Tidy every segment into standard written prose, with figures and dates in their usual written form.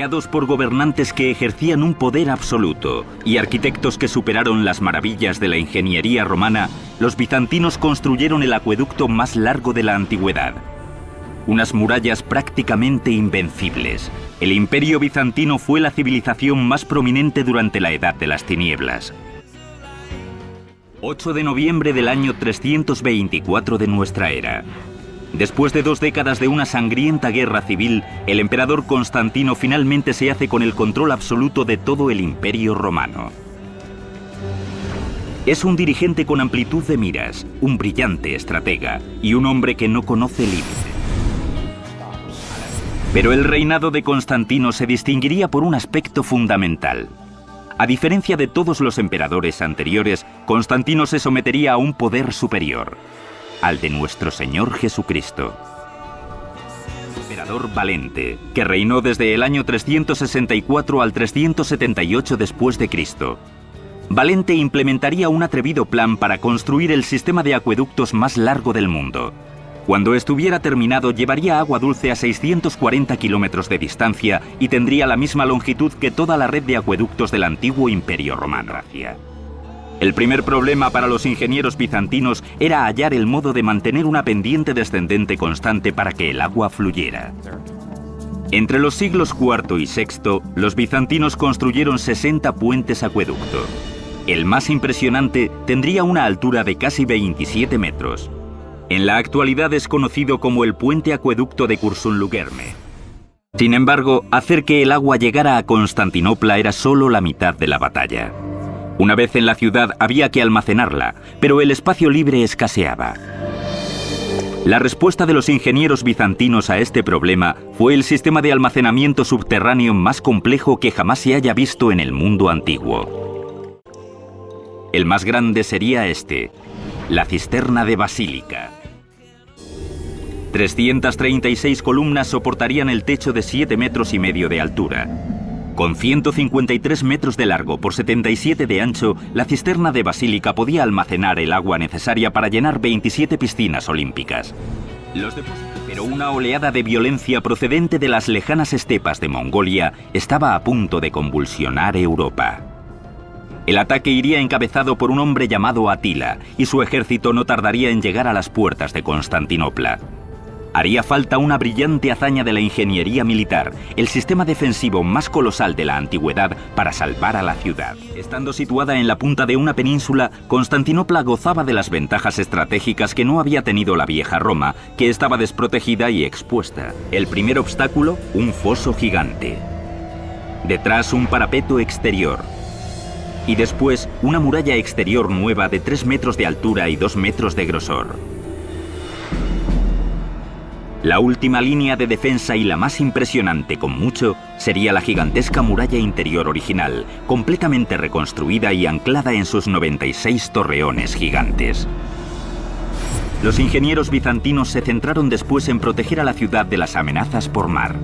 Guiados por gobernantes que ejercían un poder absoluto y arquitectos que superaron las maravillas de la ingeniería romana, los bizantinos construyeron el acueducto más largo de la antigüedad. Unas murallas prácticamente invencibles. El Imperio bizantino fue la civilización más prominente durante la Edad de las Tinieblas. 8 de noviembre del año 324 de nuestra era. Después de 2 décadas de una sangrienta guerra civil, el emperador Constantino finalmente se hace con el control absoluto de todo el Imperio romano. Es un dirigente con amplitud de miras, un brillante estratega y un hombre que no conoce límites. Pero el reinado de Constantino se distinguiría por un aspecto fundamental. A diferencia de todos los emperadores anteriores, Constantino se sometería a un poder superior, al de nuestro Señor Jesucristo. Emperador Valente, que reinó desde el año 364 al 378 después de Cristo. Valente implementaría un atrevido plan para construir el sistema de acueductos más largo del mundo. Cuando estuviera terminado, llevaría agua dulce a 640 kilómetros de distancia y tendría la misma longitud que toda la red de acueductos del antiguo Imperio Romano. El primer problema para los ingenieros bizantinos era hallar el modo de mantener una pendiente descendente constante para que el agua fluyera. Entre los siglos IV y VI, los bizantinos construyeron 60 puentes acueducto. El más impresionante tendría una altura de casi 27 metros. En la actualidad es conocido como el puente acueducto de Cursun-Lugerme. Sin embargo, hacer que el agua llegara a Constantinopla era solo la mitad de la batalla. Una vez en la ciudad había que almacenarla, pero el espacio libre escaseaba. La respuesta de los ingenieros bizantinos a este problema fue el sistema de almacenamiento subterráneo más complejo que jamás se haya visto en el mundo antiguo. El más grande sería este, la cisterna de Basílica. 336 columnas soportarían el techo de 7,5 metros de altura. Con 153 metros de largo por 77 de ancho, la cisterna de Basílica podía almacenar el agua necesaria para llenar 27 piscinas olímpicas. Pero una oleada de violencia procedente de las lejanas estepas de Mongolia estaba a punto de convulsionar Europa. El ataque iría encabezado por un hombre llamado Atila, y su ejército no tardaría en llegar a las puertas de Constantinopla. Haría falta una brillante hazaña de la ingeniería militar, el sistema defensivo más colosal de la antigüedad para salvar a la ciudad. Estando situada en la punta de una península, Constantinopla gozaba de las ventajas estratégicas que no había tenido la vieja Roma, que estaba desprotegida y expuesta. El primer obstáculo, un foso gigante. Detrás, un parapeto exterior. Y después, una muralla exterior nueva de 3 metros de altura y 2 metros de grosor. La última línea de defensa y la más impresionante con mucho sería la gigantesca muralla interior original, completamente reconstruida y anclada en sus 96 torreones gigantes. Los ingenieros bizantinos se centraron después en proteger a la ciudad de las amenazas por mar.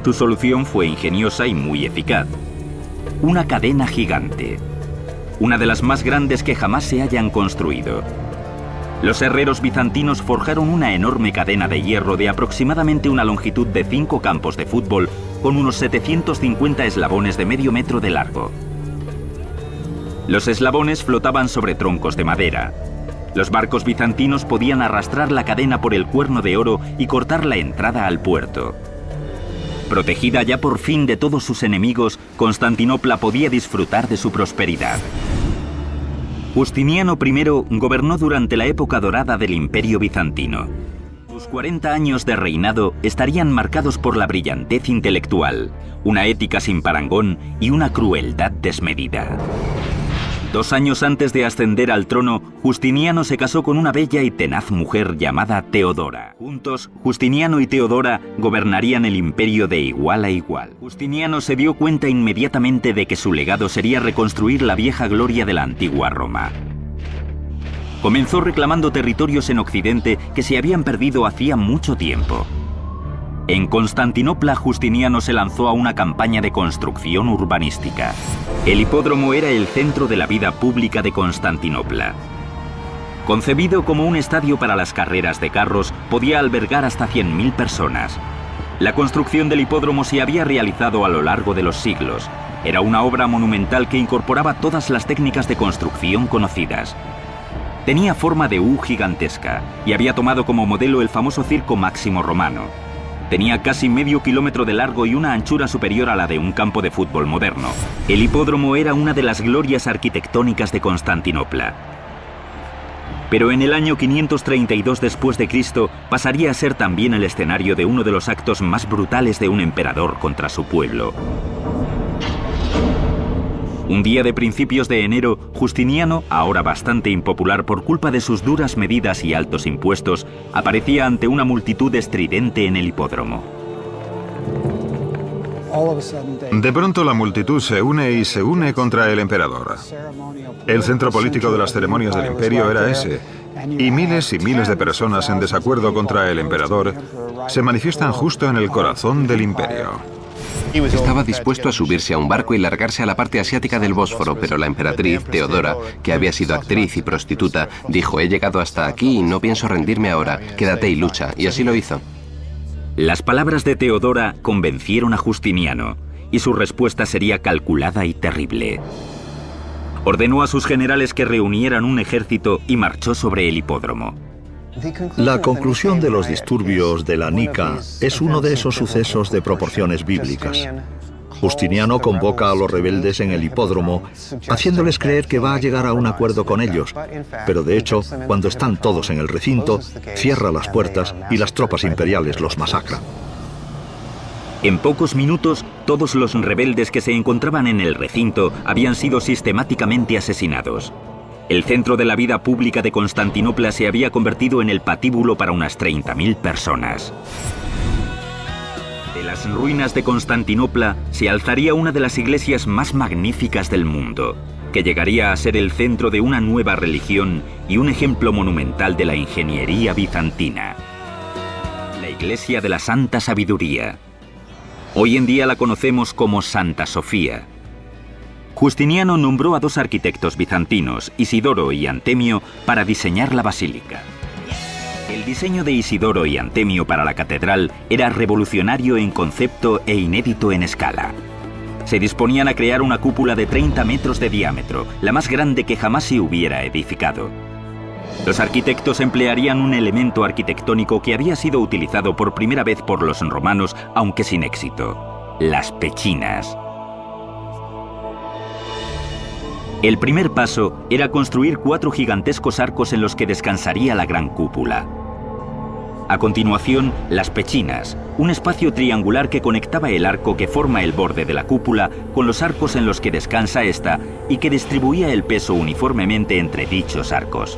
Su solución fue ingeniosa y muy eficaz. Una cadena gigante, una de las más grandes que jamás se hayan construido. Los herreros bizantinos forjaron una enorme cadena de hierro de aproximadamente una longitud de 5 campos de fútbol con unos 750 eslabones de medio metro de largo. Los eslabones flotaban sobre troncos de madera. Los barcos bizantinos podían arrastrar la cadena por el cuerno de oro y cortar la entrada al puerto. Protegida ya por fin de todos sus enemigos, Constantinopla podía disfrutar de su prosperidad. Justiniano I gobernó durante la época dorada del Imperio bizantino. Sus 40 años de reinado estarían marcados por la brillantez intelectual, una ética sin parangón y una crueldad desmedida. 2 años antes de ascender al trono, Justiniano se casó con una bella y tenaz mujer llamada Teodora. Juntos, Justiniano y Teodora gobernarían el imperio de igual a igual. Justiniano se dio cuenta inmediatamente de que su legado sería reconstruir la vieja gloria de la antigua Roma. Comenzó reclamando territorios en Occidente que se habían perdido hacía mucho tiempo. En Constantinopla, Justiniano se lanzó a una campaña de construcción urbanística. El hipódromo era el centro de la vida pública de Constantinopla. Concebido como un estadio para las carreras de carros, podía albergar hasta 100.000 personas. La construcción del hipódromo se había realizado a lo largo de los siglos. Era una obra monumental que incorporaba todas las técnicas de construcción conocidas. Tenía forma de U gigantesca y había tomado como modelo el famoso Circo Máximo romano. Tenía casi medio kilómetro de largo y una anchura superior a la de un campo de fútbol moderno. El hipódromo era una de las glorias arquitectónicas de Constantinopla. Pero en el año 532 después de Cristo pasaría a ser también el escenario de uno de los actos más brutales de un emperador contra su pueblo. Un día de principios de enero, Justiniano, ahora bastante impopular por culpa de sus duras medidas y altos impuestos, aparecía ante una multitud estridente en el hipódromo. De pronto la multitud se une contra el emperador. El centro político de las ceremonias del imperio era ese, y miles de personas en desacuerdo contra el emperador se manifiestan justo en el corazón del imperio. Estaba dispuesto a subirse a un barco y largarse a la parte asiática del Bósforo, pero la emperatriz, Teodora, que había sido actriz y prostituta, dijo: he llegado hasta aquí y no pienso rendirme ahora, quédate y lucha, y así lo hizo. Las palabras de Teodora convencieron a Justiniano, y su respuesta sería calculada y terrible. Ordenó a sus generales que reunieran un ejército y marchó sobre el hipódromo. La conclusión de los disturbios de la Nica es uno de esos sucesos de proporciones bíblicas. Justiniano convoca a los rebeldes en el hipódromo, haciéndoles creer que va a llegar a un acuerdo con ellos, pero de hecho, cuando están todos en el recinto, cierra las puertas y las tropas imperiales los masacran. En pocos minutos, todos los rebeldes que se encontraban en el recinto habían sido sistemáticamente asesinados. El centro de la vida pública de Constantinopla se había convertido en el patíbulo para unas 30.000 personas. De las ruinas de Constantinopla se alzaría una de las iglesias más magníficas del mundo, que llegaría a ser el centro de una nueva religión y un ejemplo monumental de la ingeniería bizantina. La Iglesia de la Santa Sabiduría. Hoy en día la conocemos como Santa Sofía. Justiniano nombró a dos arquitectos bizantinos, Isidoro y Antemio, para diseñar la basílica. El diseño de Isidoro y Antemio para la catedral era revolucionario en concepto e inédito en escala. Se disponían a crear una cúpula de 30 metros de diámetro, la más grande que jamás se hubiera edificado. Los arquitectos emplearían un elemento arquitectónico que había sido utilizado por primera vez por los romanos, aunque sin éxito: las pechinas. El primer paso era construir 4 gigantescos arcos en los que descansaría la gran cúpula. A continuación, las pechinas, un espacio triangular que conectaba el arco que forma el borde de la cúpula con los arcos en los que descansa esta y que distribuía el peso uniformemente entre dichos arcos.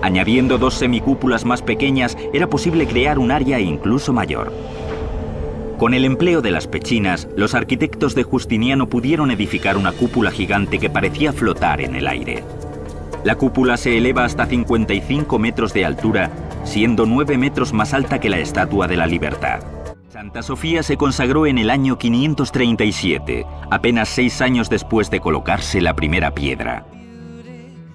Añadiendo 2 semicúpulas más pequeñas, era posible crear un área incluso mayor. Con el empleo de las pechinas, los arquitectos de Justiniano pudieron edificar una cúpula gigante que parecía flotar en el aire. La cúpula se eleva hasta 55 metros de altura, siendo 9 metros más alta que la Estatua de la Libertad. Santa Sofía se consagró en el año 537, apenas 6 años después de colocarse la primera piedra.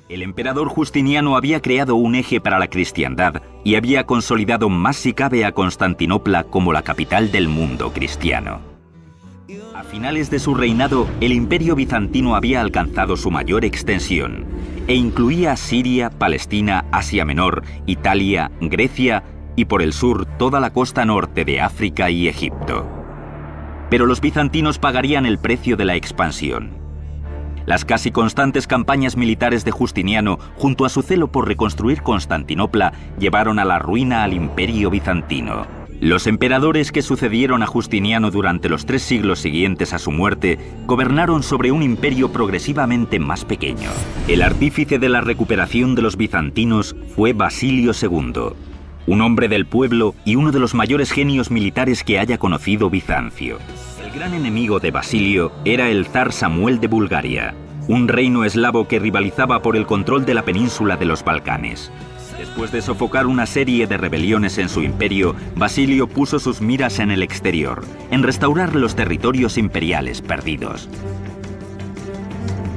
El emperador Justiniano había creado un eje para la cristiandad y había consolidado más si cabe a Constantinopla como la capital del mundo cristiano. A finales de su reinado, el imperio bizantino había alcanzado su mayor extensión e incluía Siria, Palestina, Asia Menor, Italia, Grecia y por el sur toda la costa norte de África y Egipto. Pero los bizantinos pagarían el precio de la expansión. Las casi constantes campañas militares de Justiniano, junto a su celo por reconstruir Constantinopla, llevaron a la ruina al imperio bizantino. Los emperadores que sucedieron a Justiniano durante los 3 siglos siguientes a su muerte gobernaron sobre un imperio progresivamente más pequeño. El artífice de la recuperación de los bizantinos fue Basilio II, un hombre del pueblo y uno de los mayores genios militares que haya conocido Bizancio. El gran enemigo de Basilio era el zar Samuel de Bulgaria, un reino eslavo que rivalizaba por el control de la península de los Balcanes. Después de sofocar una serie de rebeliones en su imperio, Basilio puso sus miras en el exterior, en restaurar los territorios imperiales perdidos.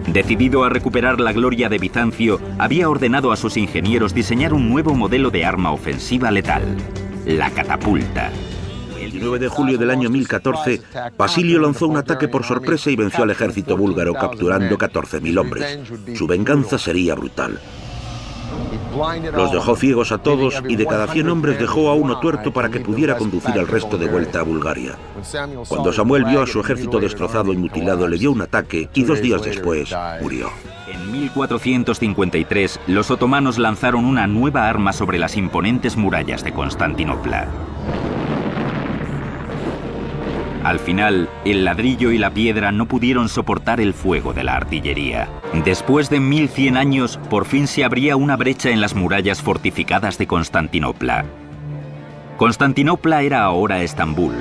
Decidido a recuperar la gloria de Bizancio, había ordenado a sus ingenieros diseñar un nuevo modelo de arma ofensiva letal: la catapulta. 29 de julio del año 1014, Basilio lanzó un ataque por sorpresa y venció al ejército búlgaro, capturando 14.000 hombres. Su venganza sería brutal. Los dejó ciegos a todos y de cada 100 hombres dejó a uno tuerto para que pudiera conducir al resto de vuelta a Bulgaria. Cuando Samuel vio a su ejército destrozado y mutilado, le dio un ataque y 2 días después murió. En 1453, los otomanos lanzaron una nueva arma sobre las imponentes murallas de Constantinopla. Al final, el ladrillo y la piedra no pudieron soportar el fuego de la artillería. Después de 1100 años, por fin se abría una brecha en las murallas fortificadas de Constantinopla. Constantinopla era ahora Estambul,